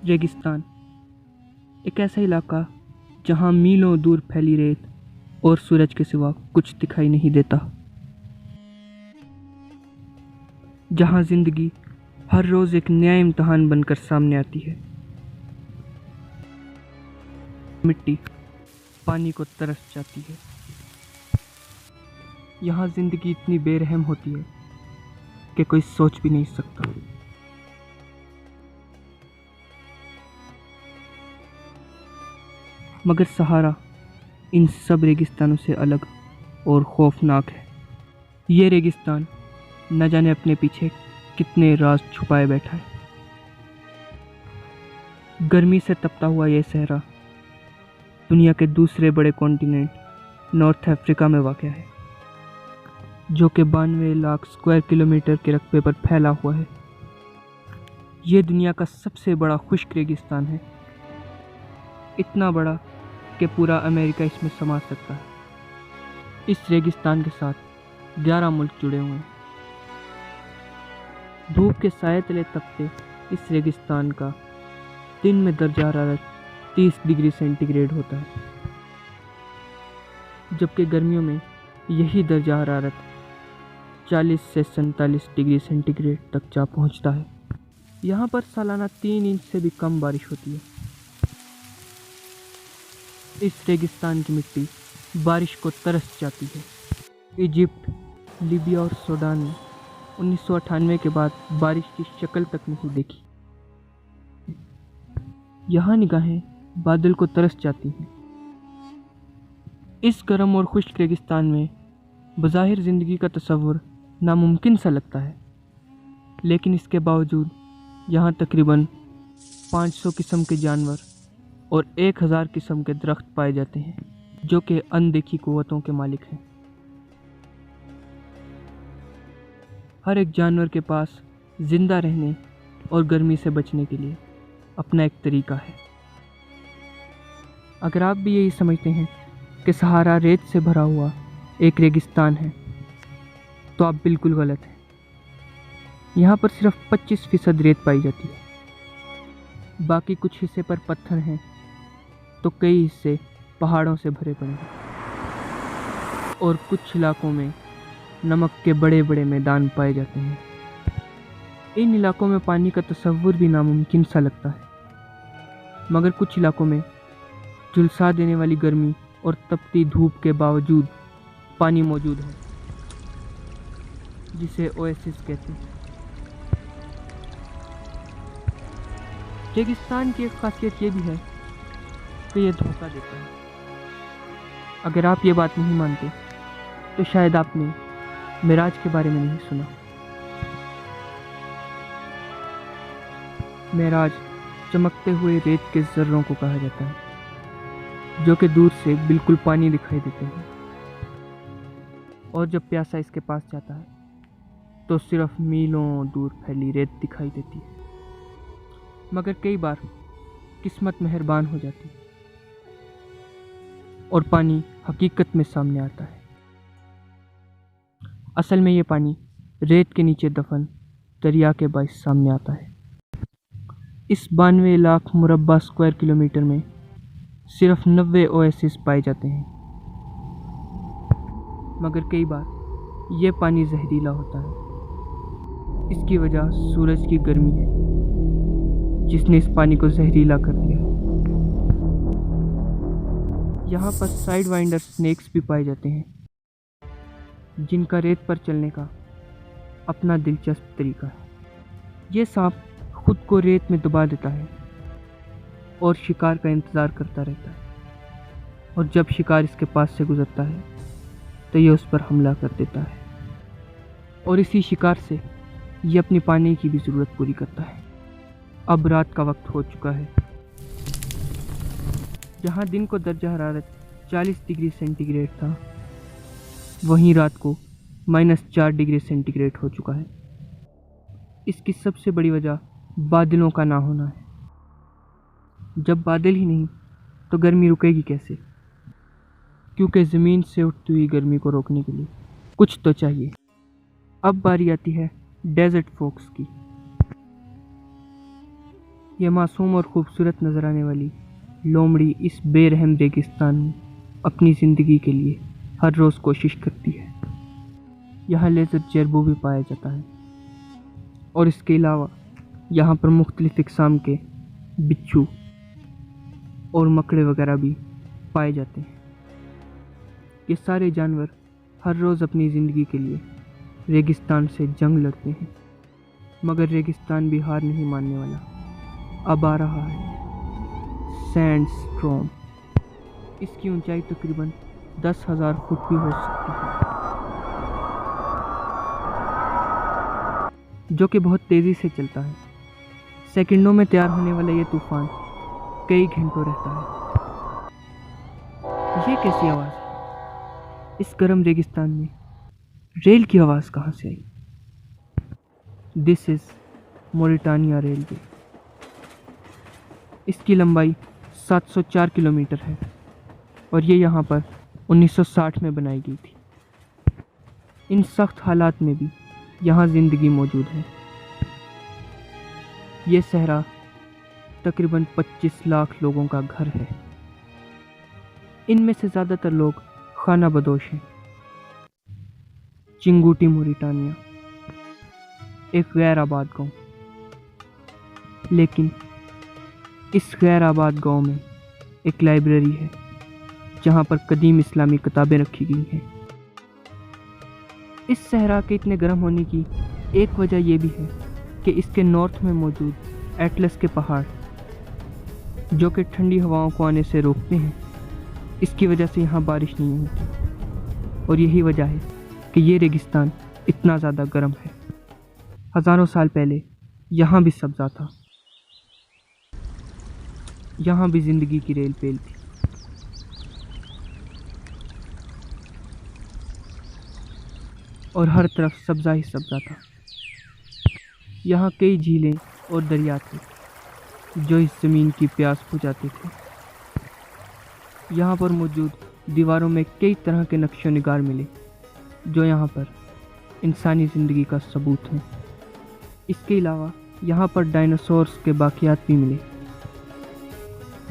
रेगिस्तान एक ऐसा इलाका जहाँ मीलों दूर फैली रेत और सूरज के सिवा कुछ दिखाई नहीं देता, जहाँ जिंदगी हर रोज एक नया इम्तहान बनकर सामने आती है। मिट्टी पानी को तरस जाती है। यहाँ जिंदगी इतनी बेरहम होती है कि कोई सोच भी नहीं सकता। मगर सहारा इन सब रेगिस्तानों से अलग और खौफनाक है। ये रेगिस्तान न जाने अपने पीछे कितने राज छुपाए बैठा है। गर्मी से तपता हुआ ये सहरा दुनिया के दूसरे बड़े कॉन्टिनेंट नॉर्थ अफ्रीका में वाक़ है, जो कि 92 लाख स्क्वायर किलोमीटर के रकबे पर फैला हुआ है। ये दुनिया का सबसे बड़ा खुश्क रेगिस्तान है, इतना बड़ा कि पूरा अमेरिका इसमें समा सकता है। इस रेगिस्तान के साथ 11 मुल्क जुड़े हुए हैं। धूप के साए तले तपते इस रेगिस्तान का दिन में दर्जा हरारत 30 डिग्री सेंटीग्रेड होता है, जबकि गर्मियों में यही दर्जा हरारत 40 से 47 डिग्री सेंटीग्रेड तक जा पहुंचता है। यहाँ पर सालाना 3 इंच से भी कम बारिश होती है। इस रेगिस्तान की मिट्टी बारिश को तरस जाती है। इजिप्ट, लीबिया और सूडान में 1998 के बाद बारिश की शक्ल तक नहीं देखी। यहाँ निगाहें बादल को तरस जाती हैं। इस गर्म और खुश्क रेगिस्तान में बज़ाहिर ज़िंदगी का तसव्वुर नामुमकिन सा लगता है, लेकिन इसके बावजूद यहाँ तकरीबन 500 किस्म के जानवर और 1000 किस्म के दरख्त पाए जाते हैं, जो कि अनदेखी क़ुव्वतों के मालिक हैं। हर एक जानवर के पास ज़िंदा रहने और गर्मी से बचने के लिए अपना एक तरीका है। अगर आप भी यही समझते हैं कि सहारा रेत से भरा हुआ एक रेगिस्तान है, तो आप बिल्कुल गलत हैं। यहाँ पर सिर्फ 25% रेत पाई जाती है। बाकी कुछ हिस्से पर पत्थर हैं, तो कई हिस्से पहाड़ों से भरे पड़े हैं, और कुछ इलाकों में नमक के बड़े बड़े मैदान पाए जाते हैं। इन इलाकों में पानी का तसव्वुर भी नामुमकिन सा लगता है, मगर कुछ इलाकों में झुलसा देने वाली गर्मी और तपती धूप के बावजूद पानी मौजूद है, जिसे ओएसिस कहते हैं। रेगिस्तान की एक खासियत ये भी है कि ये धोखा देता है। अगर आप ये बात नहीं मानते तो शायद आपने मिराज के बारे में नहीं सुना। मिराज चमकते हुए रेत के ज़र्रों को कहा जाता है, जो कि दूर से बिल्कुल पानी दिखाई देते हैं, और जब प्यासा इसके पास जाता है तो सिर्फ मीलों दूर फैली रेत दिखाई देती है। मगर कई बार किस्मत मेहरबान हो जाती है और पानी हकीकत में सामने आता है। असल में ये पानी रेत के नीचे दफन दरिया के बाइस सामने आता है। इस 92 लाख मुरब्बा स्क्वायर किलोमीटर में सिर्फ 90 ओएसिस पाए जाते हैं, मगर कई बार ये पानी जहरीला होता है। इसकी वजह सूरज की गर्मी है, जिसने इस पानी को जहरीला कर दिया है। यहाँ पर साइड वाइंडर स्नेक्स भी पाए जाते हैं, जिनका रेत पर चलने का अपना दिलचस्प तरीका है। ये सांप खुद को रेत में दबा देता है और शिकार का इंतज़ार करता रहता है, और जब शिकार इसके पास से गुजरता है तो ये उस पर हमला कर देता है, और इसी शिकार से ये अपनी पानी की भी ज़रूरत पूरी करता है। अब रात का वक्त हो चुका है। जहाँ दिन को दर्जा हरारत 40 डिग्री सेंटीग्रेड था, वहीं रात को -4 डिग्री सेंटीग्रेड हो चुका है। इसकी सबसे बड़ी वजह बादलों का ना होना है। जब बादल ही नहीं तो गर्मी रुकेगी कैसे? क्योंकि ज़मीन से उठती हुई गर्मी को रोकने के लिए कुछ तो चाहिए। अब बारी आती है डेजर्ट फोक्स की। یہ معصوم اور خوبصورت نظر آنے والی لومڑی اس بے رحم ریگستان میں اپنی زندگی کے لیے ہر روز کوشش کرتی ہے۔ یہاں لیزر جیربو بھی پایا جاتا ہے، اور اس کے علاوہ یہاں پر مختلف اقسام کے بچھو اور مکڑے وغیرہ بھی پائے جاتے ہیں۔ یہ سارے جانور ہر روز اپنی زندگی کے لیے ریگستان سے جنگ لڑتے ہیں، مگر ریگستان بھی ہار نہیں ماننے والا۔ اب آ رہا ہے سینڈ اسٹارم۔ اس کی اونچائی تقریباً 10,000 فٹ بھی ہو سکتی ہے، جو کہ بہت تیزی سے چلتا ہے۔ سیکنڈوں میں تیار ہونے والا یہ طوفان کئی گھنٹوں رہتا ہے۔ یہ کیسی آواز ہے؟ اس گرم ریگستان میں ریل کی آواز کہاں سے آئی؟ دس از موریٹانیا ریلوے۔ اس کی لمبائی 704 کلومیٹر ہے، اور یہ یہاں پر 1960 میں بنائی گئی تھی۔ ان سخت حالات میں بھی یہاں زندگی موجود ہے۔ یہ صحرا تقریباً 25 لاکھ لوگوں کا گھر ہے۔ ان میں سے زیادہ تر لوگ خانہ بدوش ہیں۔ چنگوٹی موریٹانیا ایک غیر آباد گاؤں، لیکن اس غیر آباد گاؤں میں ایک لائبریری ہے جہاں پر قدیم اسلامی کتابیں رکھی گئی ہیں۔ اس صحرا کے اتنے گرم ہونے کی ایک وجہ یہ بھی ہے کہ اس کے نارتھ میں موجود ایٹلس کے پہاڑ، جو کہ ٹھنڈی ہواؤں کو آنے سے روکتے ہیں، اس کی وجہ سے یہاں بارش نہیں ہوتی، اور یہی وجہ ہے کہ یہ ریگستان اتنا زیادہ گرم ہے۔ ہزاروں سال پہلے یہاں بھی سبزہ تھا، یہاں بھی زندگی کی ریل پیل تھی۔ اور ہر طرف سبزہ ہی سبزہ تھا۔ یہاں کئی جھیلیں اور دریا تھے جو اس زمین کی پیاس بجھاتے تھے۔ یہاں پر موجود دیواروں میں کئی طرح کے نقش و نگار ملے جو یہاں پر انسانی زندگی کا ثبوت ہیں۔ اس کے علاوہ یہاں پر ڈائناسورس کے باقیات بھی ملے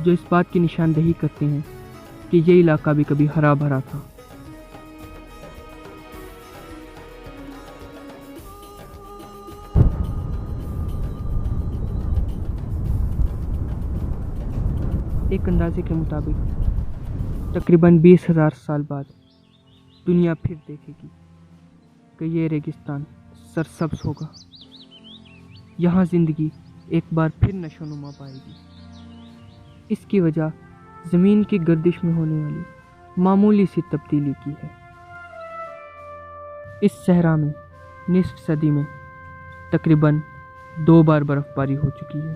جو اس بات کی نشاندہی کرتے ہیں کہ یہ علاقہ بھی کبھی ہرا بھرا تھا۔ ایک اندازے کے مطابق تقریباً 20,000 سال بعد دنیا پھر دیکھے گی کہ یہ ریگستان سرسبز ہوگا۔ یہاں زندگی ایک بار پھر نشو و نما پائے گی۔ اس کی وجہ زمین کی گردش میں ہونے والی معمولی سی تبدیلی کی ہے۔ اس صحرا میں نصف صدی میں تقریباً 2 بار برف باری ہو چکی ہے۔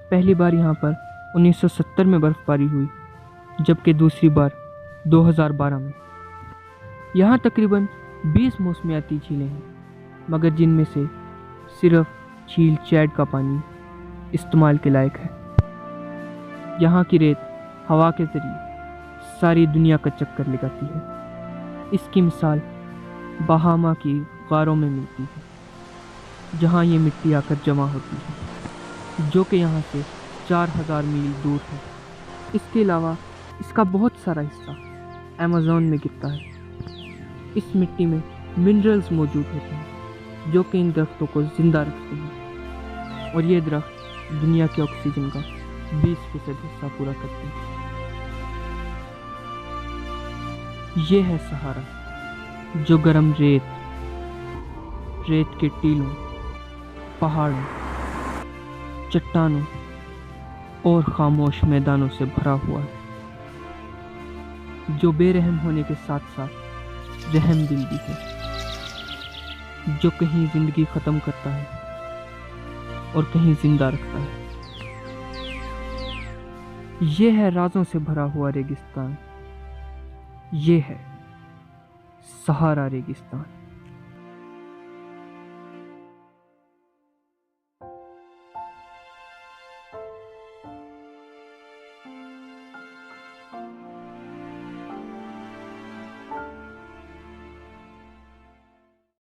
پہلی بار یہاں پر 1970 میں برف باری ہوئی، جبکہ دوسری بار 2012 میں۔ یہاں تقریباً 20 موسمیاتی جھیلیں ہیں، مگر جن میں سے صرف جھیل چیڈ کا پانی استعمال کے لائق ہے۔ یہاں کی ریت ہوا کے ذریعے ساری دنیا کا چکر لگاتی ہے۔ اس کی مثال بہاما کی غاروں میں ملتی ہے، جہاں یہ مٹی آ کر جمع ہوتی ہے، جو کہ یہاں سے 4,000 میل دور ہے۔ اس کے علاوہ اس کا بہت سارا حصہ ایمیزون میں گرتا ہے۔ اس مٹی میں منرلز موجود ہوتے ہیں جو کہ ان درختوں کو زندہ رکھتے ہیں، اور یہ درخت دنیا کے آکسیجن کا 20% حصہ پورا کرتے ہیں۔ یہ ہے سہارا، جو گرم ریت کے ٹیلوں، پہاڑوں، چٹانوں اور خاموش میدانوں سے بھرا ہوا ہے، جو بے رحم ہونے کے ساتھ ساتھ رحم دل بھی ہے، جو کہیں زندگی ختم کرتا ہے اور کہیں زندہ رکھتا ہے۔ یہ ہے رازوں سے بھرا ہوا ریگستان، یہ ہے سہارا ریگستان۔